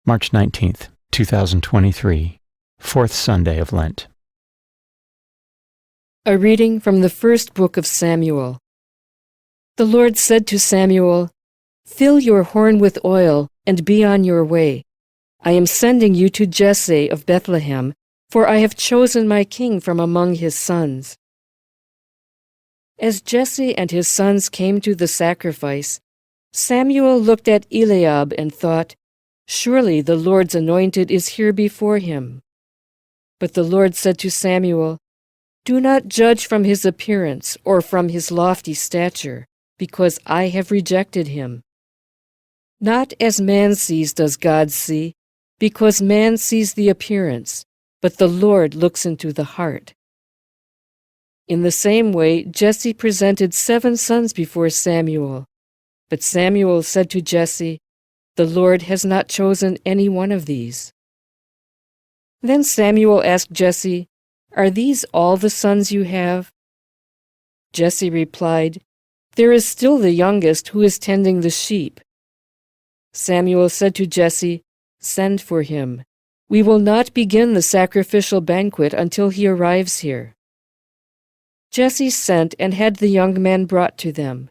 March 19th, 2023, Fourth Sunday of Lent. A reading from the first book of Samuel. The Lord said to Samuel, "Fill your horn with oil and be on your way. I am sending you to Jesse of Bethlehem, for I have chosen my king from among his sons." As Jesse and his sons came to the sacrifice, Samuel looked at Eliab and thought, "Surely the Lord's anointed is here before him." But the Lord said to Samuel, "Do not judge from his appearance or from his lofty stature, because I have rejected him. Not as man sees does God see, because man sees the appearance, but the Lord looks into the heart." In the same way, Jesse presented 7 sons before Samuel. But Samuel said to Jesse, "The Lord has not chosen any one of these." Then Samuel asked Jesse, "Are these all the sons you have?" Jesse replied, "There is still the youngest who is tending the sheep." Samuel said to Jesse, "Send for him. We will not begin the sacrificial banquet until he arrives here." Jesse sent and had the young man brought to them.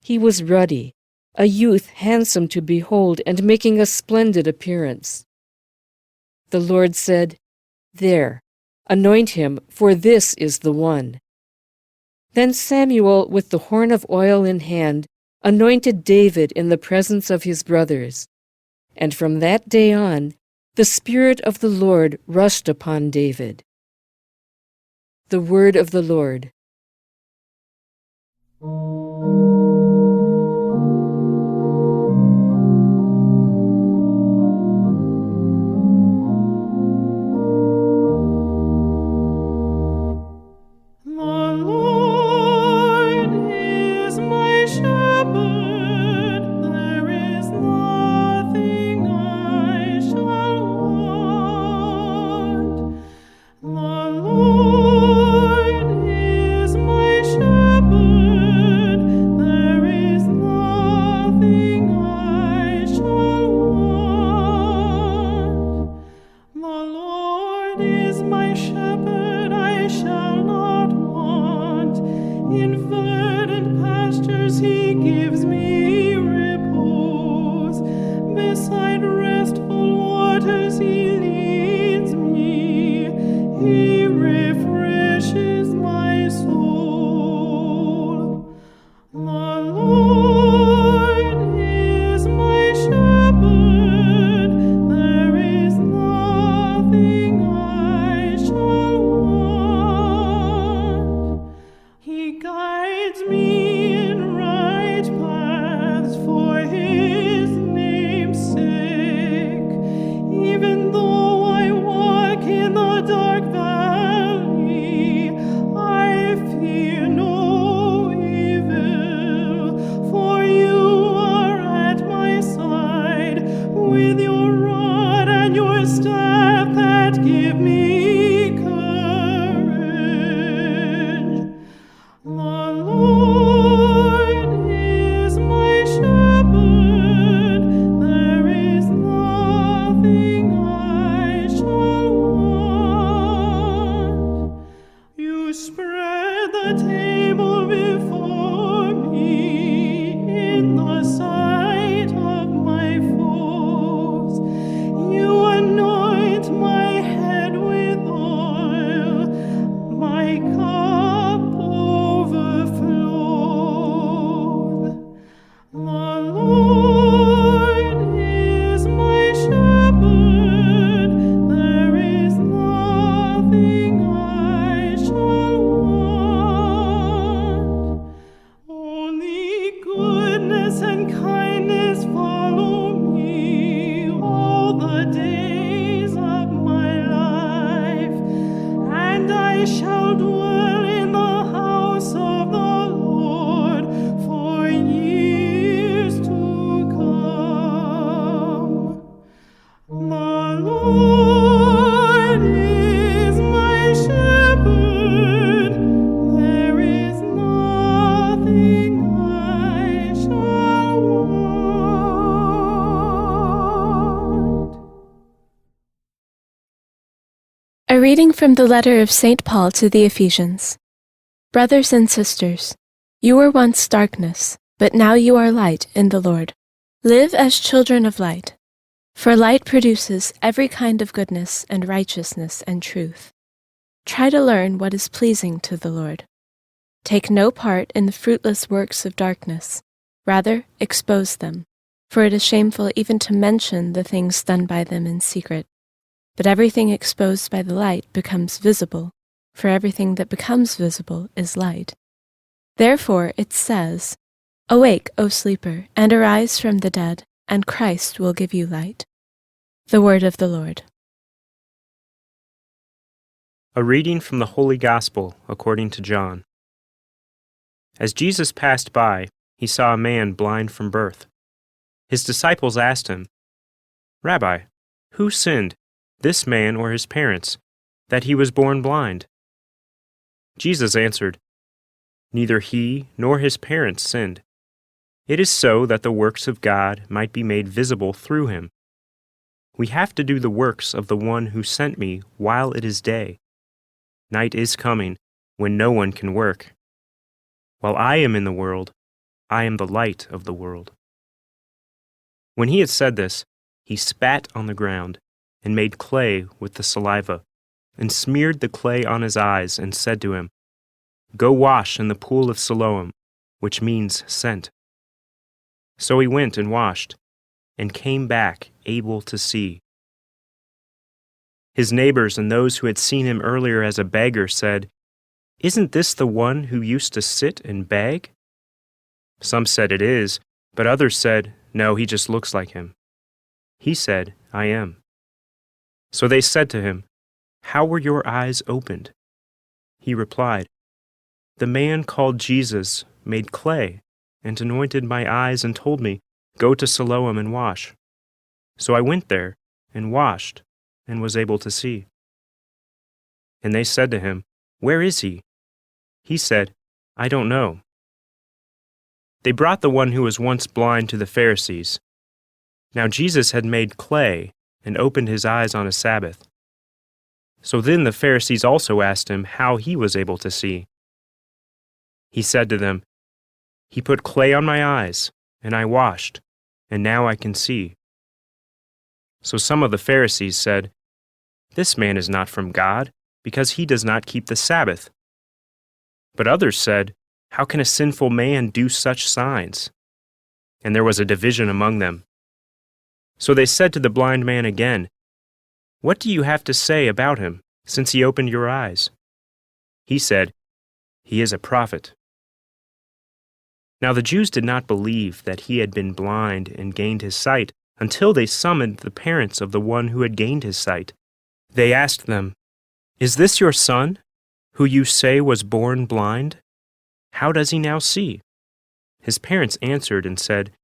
He was ruddy, a youth handsome to behold and making a splendid appearance. The Lord said, "There, anoint him, for this is the one." Then Samuel, with the horn of oil in hand, anointed David in the presence of his brothers. And from that day on, the Spirit of the Lord rushed upon David. The word of the Lord. He gives me repose. Beside restful waters he leads me. He refreshes my soul. The Lord is my shepherd. There is nothing I shall want. He guides me for his name's sake. Even though I walk in the dark valley, I fear no evil, for you are at my side, with your rod and your staff that give me courage. The Lord is my shepherd, there is nothing I shall want. You spread the table before me in the sight of my foes. You anoint my head with oil, my cup overflows. The Lord is my shepherd, there is nothing I shall want. Only goodness and kindness follow me all the days of my life, and I shall dwell in the house of the Lord for years to come. The Lord is my shepherd, there is nothing I shall want. reading from the letter of St. Paul to the Ephesians. Brothers and sisters, you were once darkness, but now you are light in the Lord. Live as children of light, for light produces every kind of goodness and righteousness and truth. Try to learn what is pleasing to the Lord. Take no part in the fruitless works of darkness. Rather, expose them, for it is shameful even to mention the things done by them in secret. But everything exposed by the light becomes visible, for everything that becomes visible is light. Therefore it says, "Awake, O sleeper, and arise from the dead, and Christ will give you light." The word of the Lord. A reading from the Holy Gospel according to John. As Jesus passed by, he saw a man blind from birth. His disciples asked him, "Rabbi, who sinned, this man or his parents, that he was born blind?" Jesus answered, "Neither he nor his parents sinned. It is so that the works of God might be made visible through him. We have to do the works of the one who sent me while it is day. Night is coming, when no one can work. While I am in the world, I am the light of the world." When he had said this, he spat on the ground, and made clay with the saliva, and smeared the clay on his eyes, and said to him, "Go wash in the pool of Siloam," which means sent. So he went and washed, and came back able to see. His neighbors and those who had seen him earlier as a beggar said, "Isn't this the one who used to sit and beg?" Some said it is, but others said, "No, he just looks like him." He said, "I am." So they said to him, "How were your eyes opened?" He replied, "The man called Jesus made clay and anointed my eyes and told me, 'Go to Siloam and wash.' So I went there and washed and was able to see." And they said to him, "Where is he?" He said, "I don't know." They brought the one who was once blind to the Pharisees. Now Jesus had made clay and opened his eyes on a Sabbath. So then the Pharisees also asked him how he was able to see. He said to them, "He put clay on my eyes, and I washed, and now I can see." So some of the Pharisees said, "This man is not from God, because he does not keep the Sabbath." But others said, "How can a sinful man do such signs?" And there was a division among them. So they said to the blind man again, "What do you have to say about him, since he opened your eyes?" He said, "He is a prophet." Now the Jews did not believe that he had been blind and gained his sight until they summoned the parents of the one who had gained his sight. They asked them, "Is this your son, who you say was born blind? How does he now see?" His parents answered and said,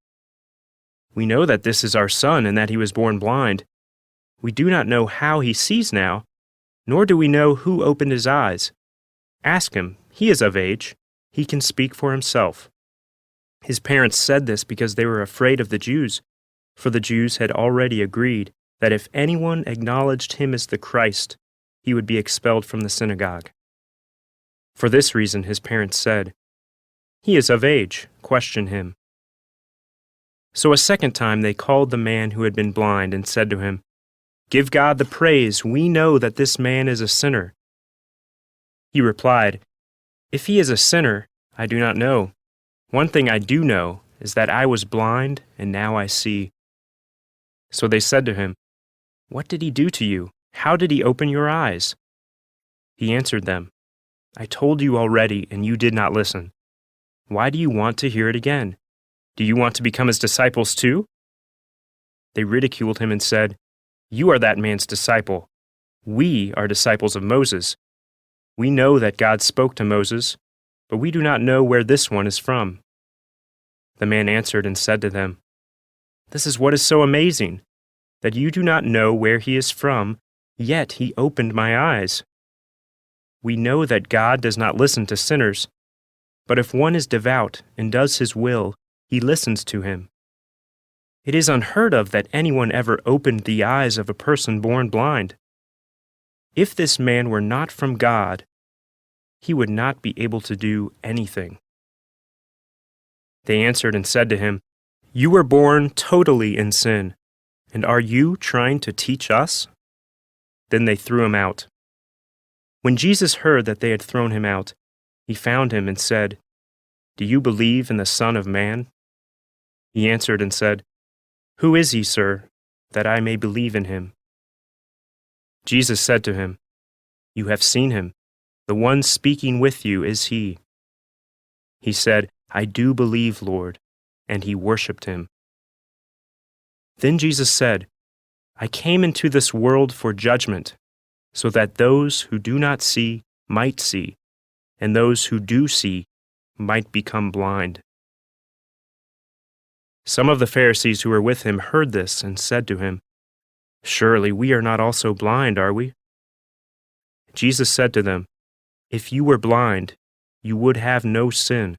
"We know that this is our son and that he was born blind. We do not know how he sees now, nor do we know who opened his eyes. Ask him, he is of age. He can speak for himself." His parents said this because they were afraid of the Jews, for the Jews had already agreed that if anyone acknowledged him as the Christ, he would be expelled from the synagogue. For this reason his parents said, "He is of age, question him." So a second time they called the man who had been blind and said to him, "Give God the praise, we know that this man is a sinner." He replied, "If he is a sinner, I do not know. One thing I do know is that I was blind and now I see." So they said to him, "What did he do to you? How did he open your eyes?" He answered them, "I told you already and you did not listen. Why do you want to hear it again? Do you want to become his disciples too?" They ridiculed him and said, "You are that man's disciple. We are disciples of Moses. We know that God spoke to Moses, but we do not know where this one is from." The man answered and said to them, "This is what is so amazing, that you do not know where he is from, yet he opened my eyes. We know that God does not listen to sinners, but if one is devout and does his will, he listens to him. It is unheard of that anyone ever opened the eyes of a person born blind. If this man were not from God, he would not be able to do anything." They answered and said to him, "You were born totally in sin, and are you trying to teach us?" Then they threw him out. When Jesus heard that they had thrown him out, he found him and said, "Do you believe in the Son of Man?" He answered and said, "Who is he, sir, that I may believe in him?" Jesus said to him, "You have seen him. The one speaking with you is he." He said, "I do believe, Lord," and he worshipped him. Then Jesus said, "I came into this world for judgment, so that those who do not see might see, and those who do see might become blind." Some of the Pharisees who were with him heard this and said to him, "Surely we are not also blind, are we?" Jesus said to them, "If you were blind, you would have no sin.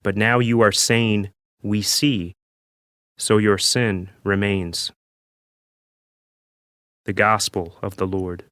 But now you are saying, 'We see,' so your sin remains." The Gospel of the Lord.